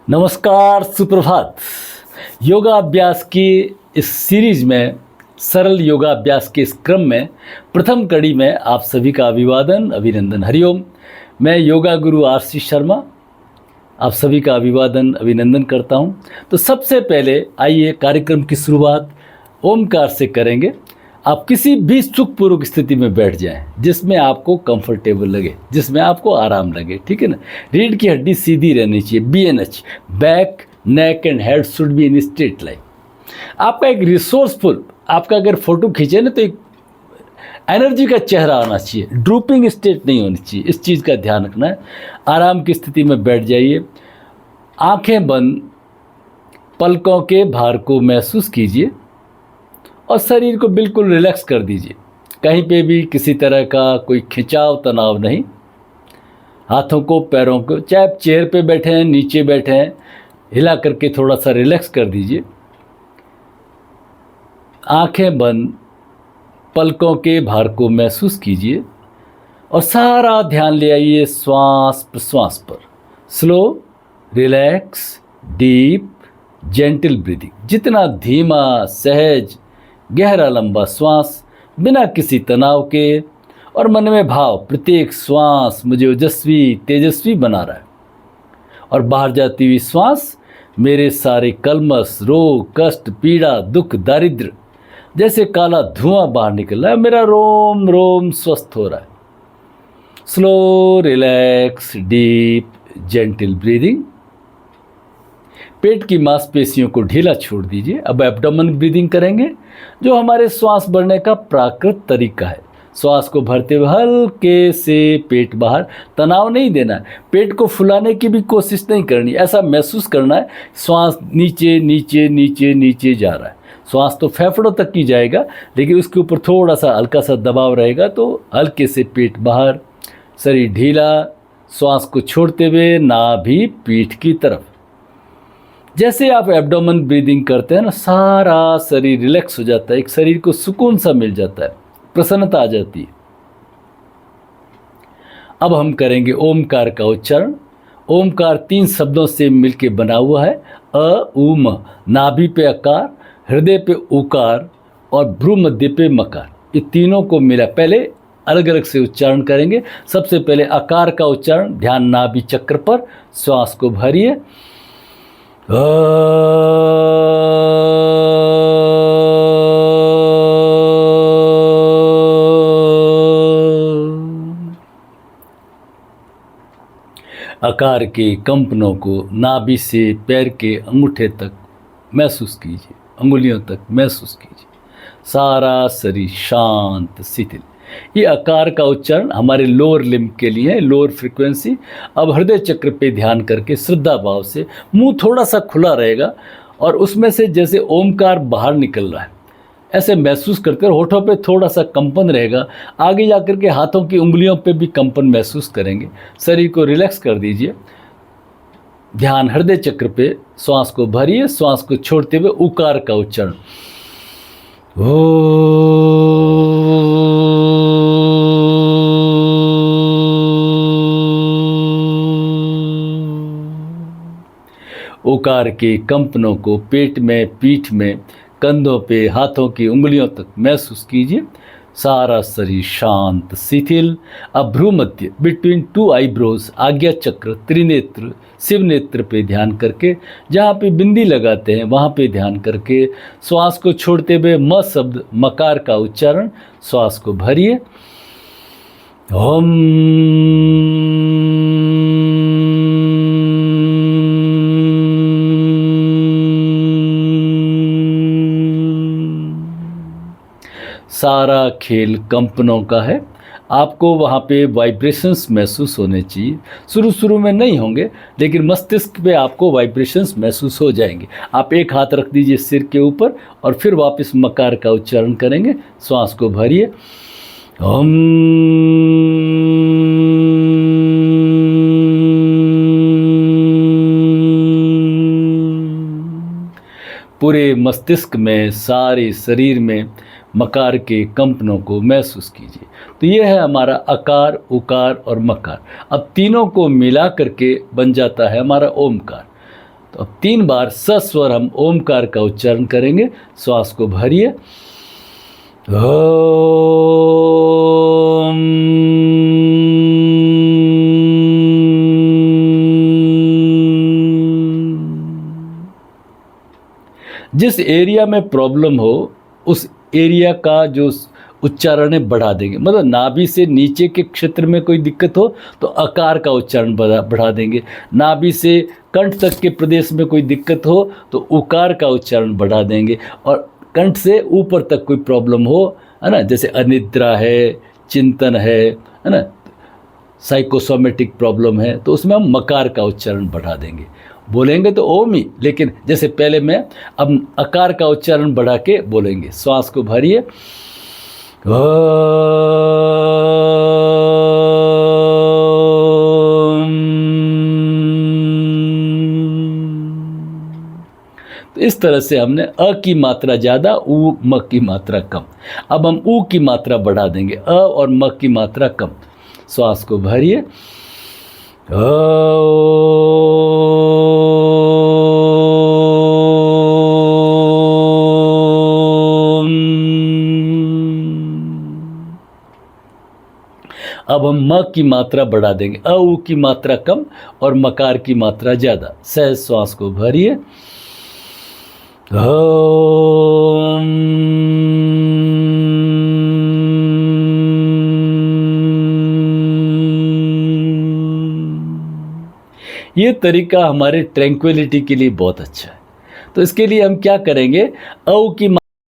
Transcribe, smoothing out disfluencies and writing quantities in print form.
नमस्कार, सुप्रभात। योगा अभ्यास की इस सीरीज में सरल योगा अभ्यास के इस क्रम में प्रथम कड़ी में आप सभी का अभिवादन, अभिनंदन, हरिओम। मैं योगा गुरु आरसी शर्मा आप सभी का अभिवादन, अभिनंदन करता हूं। तो सबसे पहले आइए कार्यक्रम की शुरुआत ओमकार से करेंगे। आप किसी भी सुखपूर्वक स्थिति में बैठ जाएं जिसमें आपको कंफर्टेबल लगे, जिसमें आपको आराम लगे, ठीक है ना। रीढ़ की हड्डी सीधी रहनी चाहिए, BNH, back, neck and head should be in straight line. आपका एक रिसोर्सफुल, आपका अगर फोटो खींचे ना तो एक एनर्जी का चेहरा आना चाहिए, ड्रूपिंग स्टेट नहीं होनी चाहिए। इस चीज़ का ध्यान रखना है। आराम की स्थिति में बैठ जाइए, आंखें बंद, पलकों के भार को महसूस कीजिए और शरीर को बिल्कुल रिलैक्स कर दीजिए। कहीं पे भी किसी तरह का कोई खिंचाव, तनाव नहीं। हाथों को, पैरों को, चाहे आप चेयर पे बैठे हैं, नीचे बैठे हैं, हिला करके थोड़ा सा रिलैक्स कर दीजिए। आंखें बंद, पलकों के भार को महसूस कीजिए और सारा ध्यान ले आइए श्वास प्रश्वास पर। Slow, relax, deep, gentle breathing. जितना धीमा, सहज, गहरा लंबा श्वास, बिना किसी तनाव के, और मन में भाव प्रत्येक श्वास मुझे ओजस्वी, तेजस्वी बना रहा है। और बाहर जाती हुई श्वास मेरे सारे कलमश, रोग, कष्ट, पीड़ा, दुख, दारिद्र्य जैसे काला धुआं बाहर निकल रहा है। मेरा रोम रोम स्वस्थ हो रहा है। Slow, relax, deep, gentle breathing. पेट की मांसपेशियों को ढीला छोड़ दीजिए। अब एब्डोमेन ब्रीदिंग करेंगे, जो हमारे श्वास भरने का प्राकृत तरीका है। श्वास को भरते हुए हल्के से पेट बाहर, तनाव नहीं देना है, पेट को फुलाने की भी कोशिश नहीं करनी, ऐसा महसूस करना है श्वास नीचे नीचे नीचे नीचे जा रहा है। श्वास तो फेफड़ों तक ही जाएगा, लेकिन उसके ऊपर थोड़ा सा हल्का सा दबाव रहेगा। तो हल्के से पेट बाहर, शरीर ढीला, श्वास को छोड़ते हुए नाभि पीठ की तरफ। जैसे आप एब्डोमेन ब्रीदिंग करते हैं ना, सारा शरीर रिलैक्स हो जाता है, एक शरीर को सुकून सा मिल जाता है, प्रसन्नता आ जाती है। अब हम करेंगे ओमकार का उच्चारण। ओमकार 3 शब्दों से मिलकर बना हुआ है। अ, उ, म। नाभि पे अकार, हृदय पे उकार और भ्रू मध्य पे मकार। ये तीनों को मिला, पहले अलग अलग से उच्चारण करेंगे। सबसे पहले अकार का उच्चारण, ध्यान नाभि चक्र पर, श्वास को भरिए। आकार के कंपनों को नाभि से पैर के अंगूठे तक महसूस कीजिए, अंगुलियों तक महसूस कीजिए। सारा शरीर शांत, शिथिल। ये आकार का उच्चारण हमारे लोअर लिम्ब के लिए है, लोअर फ्रीक्वेंसी। अब हृदय चक्र पे ध्यान करके श्रद्धा भाव से मुंह थोड़ा सा खुला रहेगा और उसमें से जैसे ओमकार बाहर निकल रहा है ऐसे महसूस करते हैं। होठों पे थोड़ा सा कंपन रहेगा, आगे जाकर के हाथों की उंगलियों पे भी कंपन महसूस करेंगे। शरीर को रिलैक्स कर दीजिए। ध्यान हृदय चक्र पे, श्वास को भरिए, श्वास को छोड़ते हुए उकार का उच्चारण। ओकार के कंपनों को पेट में, पीठ में, कंधों पे, हाथों की उंगलियों तक महसूस कीजिए। सारा शरीर शांत, शिथिल। अब भ्रू मध्य, बिटवीन 2 आईब्रोज, आज्ञा चक्र, त्रिनेत्र, शिव नेत्र पे ध्यान करके, जहाँ पे बिंदी लगाते हैं वहाँ पे ध्यान करके, श्वास को छोड़ते हुए म शब्द, मकार का उच्चारण। श्वास को भरिए। ओम। सारा खेल कंपनों का है। आपको वहाँ पे वाइब्रेशंस महसूस होने चाहिए। शुरू में नहीं होंगे, लेकिन मस्तिष्क पे आपको वाइब्रेशंस महसूस हो जाएंगे। आप एक हाथ रख दीजिए सिर के ऊपर और फिर वापस मकार का उच्चारण करेंगे। श्वास को भरिए। ओम। पूरे मस्तिष्क में, सारे शरीर में मकार के कंपनों को महसूस कीजिए। तो ये है हमारा अकार, उकार और मकार। अब तीनों को मिला करके बन जाता है हमारा ओमकार। तो अब 3 बार सस्वर हम ओमकार का उच्चारण करेंगे। श्वास को भरिए। ओम। जिस एरिया में प्रॉब्लम हो उस एरिया का जो उच्चारण है बढ़ा देंगे। मतलब नाभि से नीचे के क्षेत्र में कोई दिक्कत हो तो अकार का उच्चारण बढ़ा देंगे। नाभि से कंठ तक के प्रदेश में कोई दिक्कत हो तो उकार का उच्चारण बढ़ा देंगे। और कंठ से ऊपर तक कोई प्रॉब्लम हो, है ना, जैसे अनिद्रा है, चिंतन है ना, साइकोसोमेटिक प्रॉब्लम है, तो उसमें हम मकार का उच्चारण बढ़ा देंगे। बोलेंगे तो ओम ही, लेकिन जैसे पहले मैं अब अकार का उच्चारण बढ़ा के बोलेंगे। श्वास को भरिए। तो इस तरह से हमने अ की मात्रा ज़्यादा, उ म की मात्रा कम। अब हम उ की मात्रा बढ़ा देंगे, अ और म की मात्रा कम। श्वास को भरिए। अब हम म की मात्रा बढ़ा देंगे, अ उ की मात्रा कम और मकार की मात्रा ज़्यादा। सहज श्वास को भरिए। ओम। ये तरीका हमारे ट्रैंक्विलिटी के लिए बहुत अच्छा है। तो इसके लिए हम क्या करेंगे, अ की